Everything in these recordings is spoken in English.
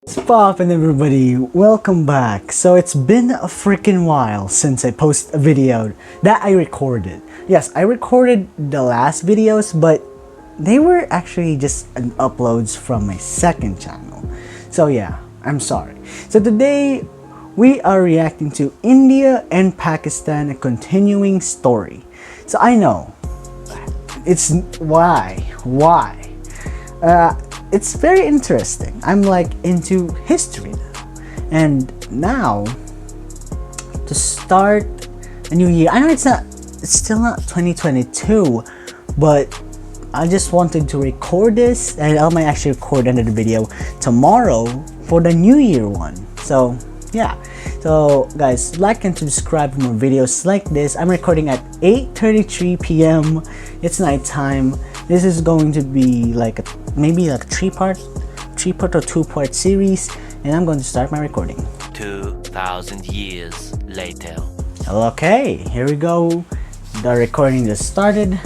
What's poppin', everybody? Welcome back. So it's been a freaking while since I posted a video that I recorded. Yes, I recorded the last videos, but they were actually just uploads from my second channel. So yeah, I'm sorry. So today we are reacting to India and Pakistan, a continuing story. So I know it's why it's very interesting. I'm like into history now. And now to start a new year. I know it's still not 2022, but I just wanted to record this, and I might actually record another video tomorrow for the new year one. So yeah. So guys, like and subscribe for more videos like this. I'm recording at 8:33 p.m. It's nighttime. This is going to be like maybe like a three-part or two-part series, and I'm going to start my recording. 2,000 years later. Okay, here we go. The recording just started.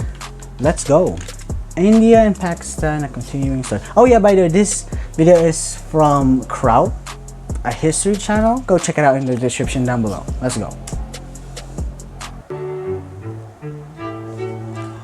Let's go. India and Pakistan, a continuing story. Oh yeah, by the way, this video is from Kraut, a history channel. Go check it out in the description down below. Let's go.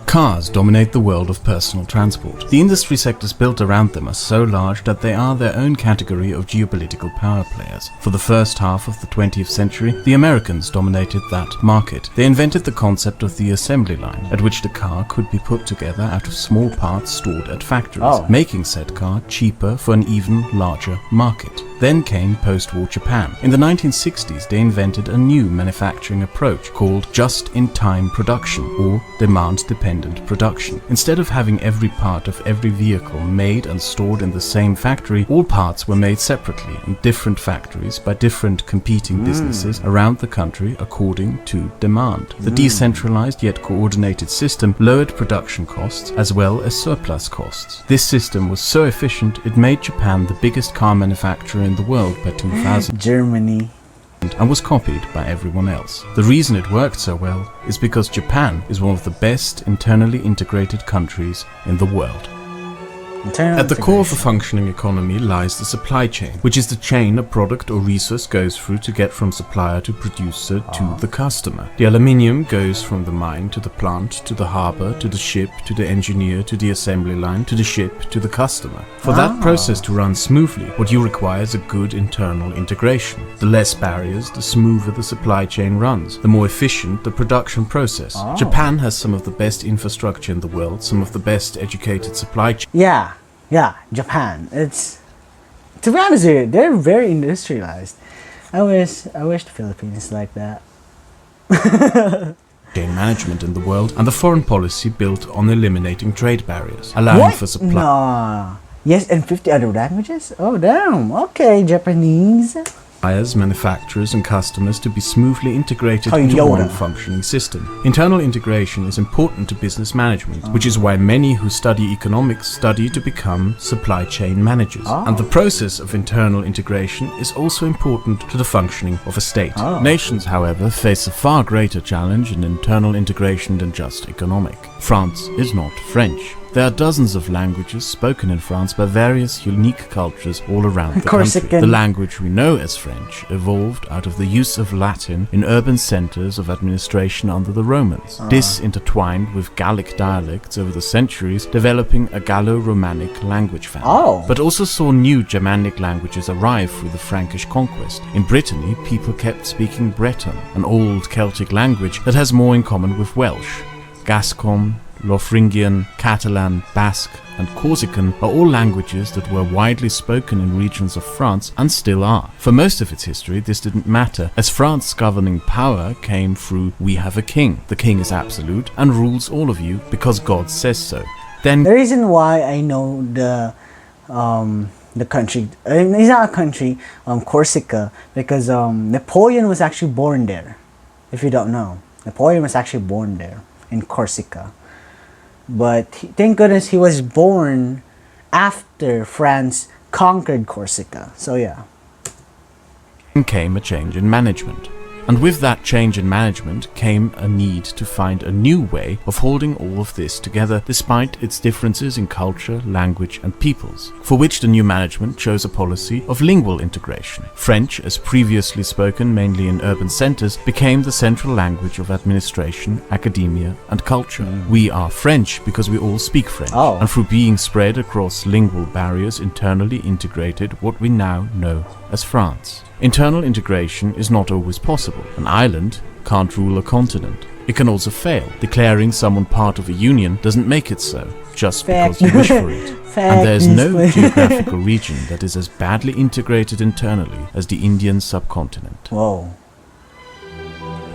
Cars dominate the world of personal transport. The industry sectors built around them are so large that they are their own category of geopolitical power players. For the first half of the 20th century, the Americans dominated that market. They invented the concept of the assembly line, at which the car could be put together out of small parts stored at factories, making said car cheaper for an even larger market. Then came post-war Japan. In the 1960s, they invented a new manufacturing approach called just-in-time production, or demand-dependent production. Instead of having every part of every vehicle made and stored in the same factory, all parts were made separately in different factories by different competing businesses around the country according to demand. The decentralized yet coordinated system lowered production costs as well as surplus costs. This system was so efficient it made Japan the biggest car manufacturer in the world by 2000. Germany. And was copied by everyone else. The reason it worked so well is because Japan is one of the best internally integrated countries in the world. At the core of a functioning economy lies the supply chain, which is the chain a product or resource goes through to get from supplier to producer to the customer. The aluminium goes from the mine to the plant, to the harbor, to the ship, to the engineer, to the assembly line, to the ship, to the customer. For that process to run smoothly, what you require is a good internal integration. The less barriers, the smoother the supply chain runs, the more efficient the production process. Japan has some of the best infrastructure in the world, some of the best educated supply chain. Yeah, Japan. It's, to be honest with you, they're very industrialized. I wish the Philippines is like that. Chain management in the world, and the foreign policy built on eliminating trade barriers, allowing for supply. Nah. Yes, and 50 other languages? Oh damn. Okay, Japanese. Suppliers, manufacturers and customers to be smoothly integrated into one functioning system. Internal integration is important to business management, which is why many who study economics study to become supply chain managers. And the process of internal integration is also important to the functioning of a state. Nations, however, face a far greater challenge in internal integration than just economic. France is not French. There are dozens of languages spoken in France by various unique cultures all around the country. The language we know as French evolved out of the use of Latin in urban centers of administration under the Romans. This intertwined with Gallic dialects over the centuries, developing a Gallo-Romanic language family. But also saw new Germanic languages arrive through the Frankish conquest. In Brittany, people kept speaking Breton, an old Celtic language that has more in common with Welsh. Gascon, Lotharingian, Catalan, Basque, and Corsican are all languages that were widely spoken in regions of France and still are. For most of its history, this didn't matter, as France's governing power came through "we have a king. The king is absolute and rules all of you because God says so." Then the reason why I know the country, it's not a country, Corsica, because Napoleon was actually born there. If you don't know, Napoleon was actually born there in Corsica. But thank goodness he was born after France conquered Corsica. So yeah. came a change in management. And with that change in management came a need to find a new way of holding all of this together despite its differences in culture, language and peoples, for which the new management chose a policy of lingual integration. French, as previously spoken mainly in urban centers, became the central language of administration, academia and culture. We are French because we all speak French, and through being spread across lingual barriers internally integrated what we now know as France. Internal integration is not always possible. An island can't rule a continent. It can also fail. Declaring someone part of a union doesn't make it so, just because you wish for it. And there is no geographical region that is as badly integrated internally as the Indian subcontinent. Whoa.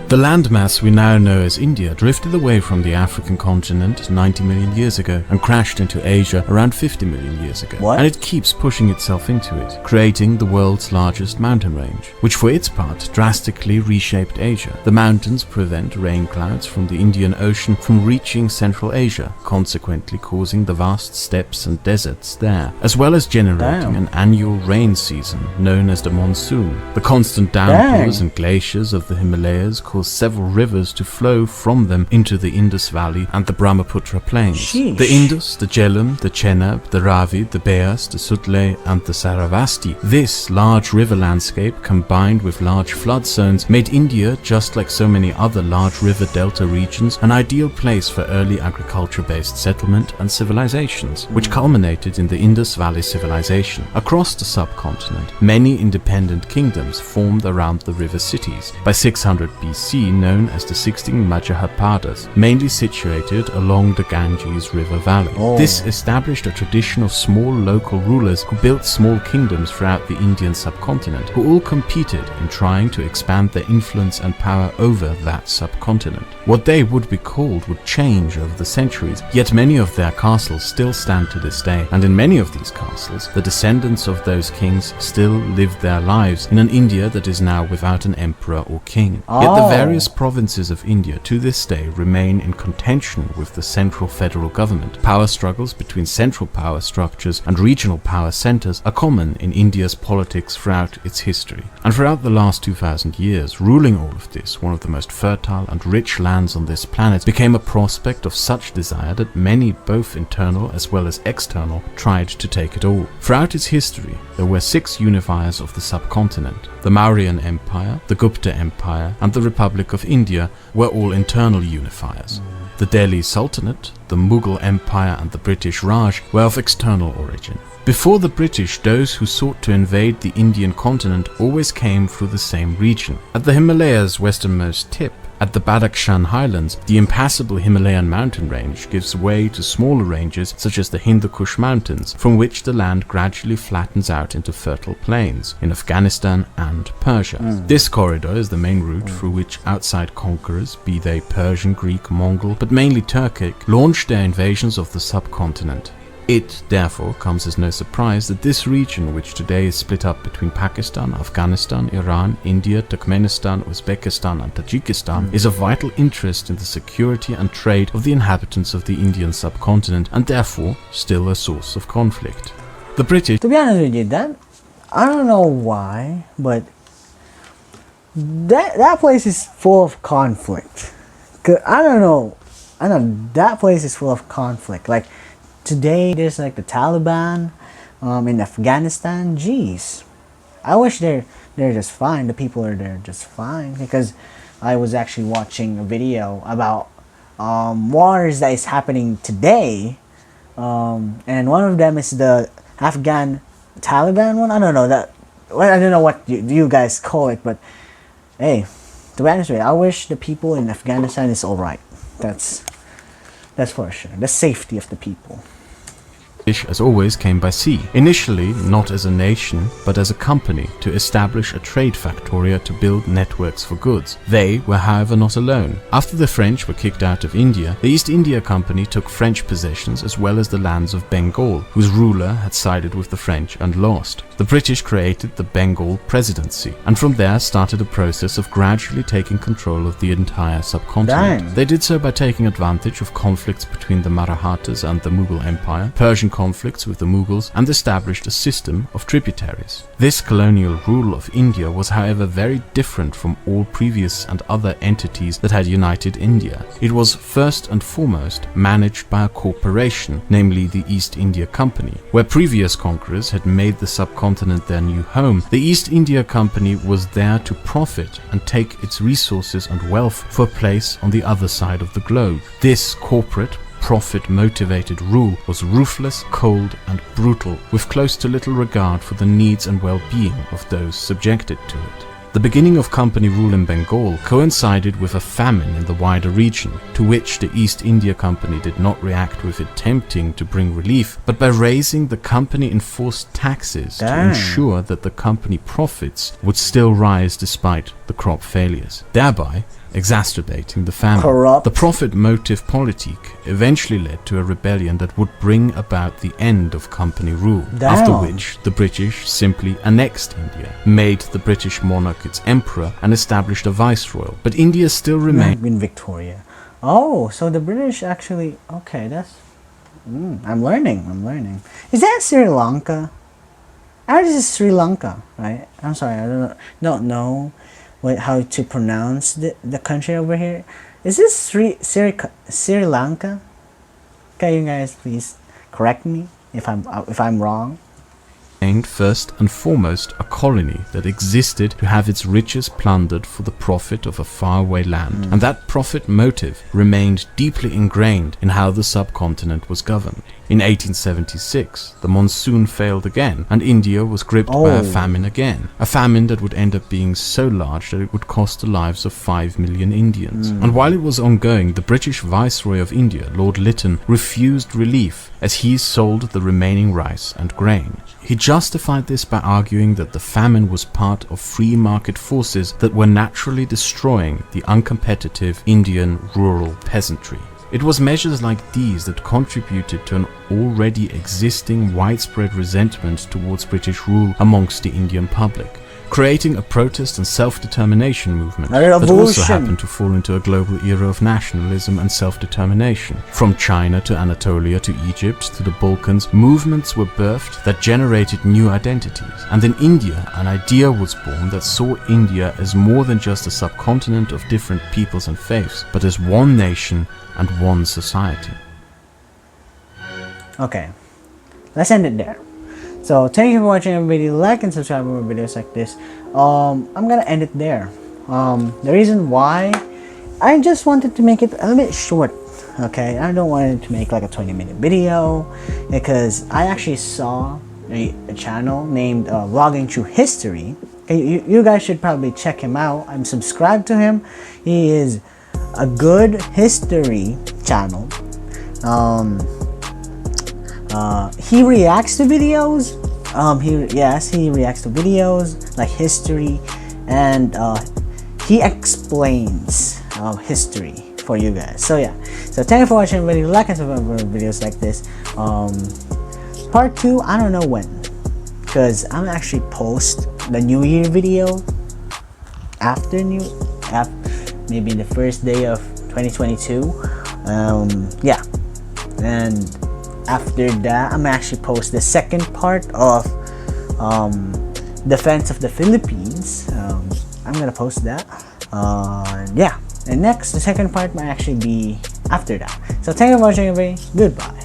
The landmass we now know as India drifted away from the African continent 90 million years ago and crashed into Asia around 50 million years ago. What? And it keeps pushing itself into it, creating the world's largest mountain range, which for its part drastically reshaped Asia. The mountains prevent rain clouds from the Indian Ocean from reaching Central Asia, consequently causing the vast steppes and deserts there, as well as generating an annual rain season known as the monsoon. The constant downpours and glaciers of the Himalayas caused several rivers to flow from them into the Indus Valley and the Brahmaputra plains. Sheesh. The Indus, the Jhelum, the Chenab, the Ravi, the Beas, the Sutlej and the Saravasti. This large river landscape combined with large flood zones made India, just like so many other large river delta regions, an ideal place for early agriculture-based settlement and civilizations, which culminated in the Indus Valley civilization. Across the subcontinent, many independent kingdoms formed around the river cities. By 600 BC, known as the 16 Majapadas, mainly situated along the Ganges River Valley. This established a tradition of small local rulers who built small kingdoms throughout the Indian subcontinent, who all competed in trying to expand their influence and power over that subcontinent. What they would be called would change over the centuries, yet many of their castles still stand to this day, and in many of these castles, the descendants of those kings still live their lives in an India that is now without an emperor or king. Yet the various provinces of India to this day remain in contention with the central federal government. Power struggles between central power structures and regional power centers are common in India's politics throughout its history. And throughout the last 2000 years, ruling all of this, one of the most fertile and rich lands on this planet, became a prospect of such desire that many, both internal as well as external, tried to take it all. Throughout its history, there were 6 unifiers of the subcontinent. The Mauryan Empire, the Gupta Empire, and the Republic of India were all internal unifiers. The Delhi Sultanate, the Mughal Empire and the British Raj were of external origin. Before the British, those who sought to invade the Indian continent always came through the same region. At the Himalayas' westernmost tip, at the Badakhshan Highlands, the impassable Himalayan mountain range gives way to smaller ranges such as the Hindu Kush Mountains, from which the land gradually flattens out into fertile plains in Afghanistan and Persia. This corridor is the main route through which outside conquerors, be they Persian, Greek, Mongol, but mainly Turkic, launched their invasions of the subcontinent. It, therefore, comes as no surprise that this region, which today is split up between Pakistan, Afghanistan, Iran, India, Turkmenistan, Uzbekistan and Tajikistan, is of vital interest in the security and trade of the inhabitants of the Indian subcontinent and therefore still a source of conflict. The British... To be honest with you, that I don't know why, but that place is full of conflict. I don't know, that place is full of conflict. Like, today, there's like the Taliban in Afghanistan. Jeez, I wish they're just fine. The people are there just fine, because I was actually watching a video about wars that is happening today, and one of them is the Afghan Taliban one. I don't know that. Well, I don't know what you guys call it, but hey, to be honest with you, I wish the people in Afghanistan is all right. That's for sure. The safety of the people. As always, came by sea, initially not as a nation but as a company to establish a trade factoria to build networks for goods. They were however not alone. After the French were kicked out of India, the East India Company took French possessions as well as the lands of Bengal, whose ruler had sided with the French and lost. the British created the Bengal Presidency, and from there started a process of gradually taking control of the entire subcontinent. Dang. They did so by taking advantage of conflicts between the Marathas and the Mughal Empire, Persian conflicts with the Mughals, and established a system of tributaries. This colonial rule of India was, however, very different from all previous and other entities that had united India. It was first and foremost managed by a corporation, namely the East India Company. Where previous conquerors had made the subcontinent their new home, the East India Company was there to profit and take its resources and wealth for a place on the other side of the globe. This corporate, profit-motivated rule was ruthless, cold and brutal, with close to little regard for the needs and well-being of those subjected to it. The beginning of company rule in Bengal coincided with a famine in the wider region, to which the East India Company did not react with attempting to bring relief, but by raising the company-enforced taxes to ensure that the company profits would still rise despite the crop failures, thereby exacerbating the famine. Corrupt. The profit motive politique eventually led to a rebellion that would bring about the end of company rule, after which the British simply annexed India, made the British monarch its emperor, and established a viceroy. But India still remained in Victoria. Oh, so the British actually... Okay, that's... I'm learning. Is that Sri Lanka? This is Sri Lanka, right? I'm sorry, I don't know how to pronounce the country over here. Is this Sri Lanka? Can you guys please correct me if I'm wrong? First and foremost a colony that existed to have its riches plundered for the profit of a faraway land, and that profit motive remained deeply ingrained in how the subcontinent was governed. In 1876, the monsoon failed again, and India was gripped by a famine again, a famine that would end up being so large that it would cost the lives of 5 million Indians. And while it was ongoing, the British Viceroy of India, Lord Lytton, refused relief as he sold the remaining rice and grain. He justified this by arguing that the famine was part of free market forces that were naturally destroying the uncompetitive Indian rural peasantry. It was measures like these that contributed to an already existing widespread resentment towards British rule amongst the Indian public, creating a protest and self-determination movement that also happened to fall into a global era of nationalism and self-determination. From China to Anatolia to Egypt to the Balkans, movements were birthed that generated new identities. And in India, an idea was born that saw India as more than just a subcontinent of different peoples and faiths, but as one nation and one society. Okay, let's end it there. So thank you for watching our video. Like and subscribe for more videos like this. I'm gonna end it there. The reason why, I just wanted to make it a little bit short. Okay, I don't want it to make like a 20-minute video, because I actually saw a channel named Vlogging Through History. Okay, you guys should probably check him out. I'm subscribed to him. He is a good history channel. He reacts to videos. He reacts to videos like history, and he explains history for you guys. So yeah, so thank you for watching. Really like and subscribe for videos like this. Part 2, I don't know when, because I'm actually post the New Year video after maybe the first day of 2022. Yeah, and after that, I'm actually post the second part of Defense of the Philippines. I'm gonna post that. Yeah, and next, the second part might actually be after that. So thank you for watching, everybody. Goodbye.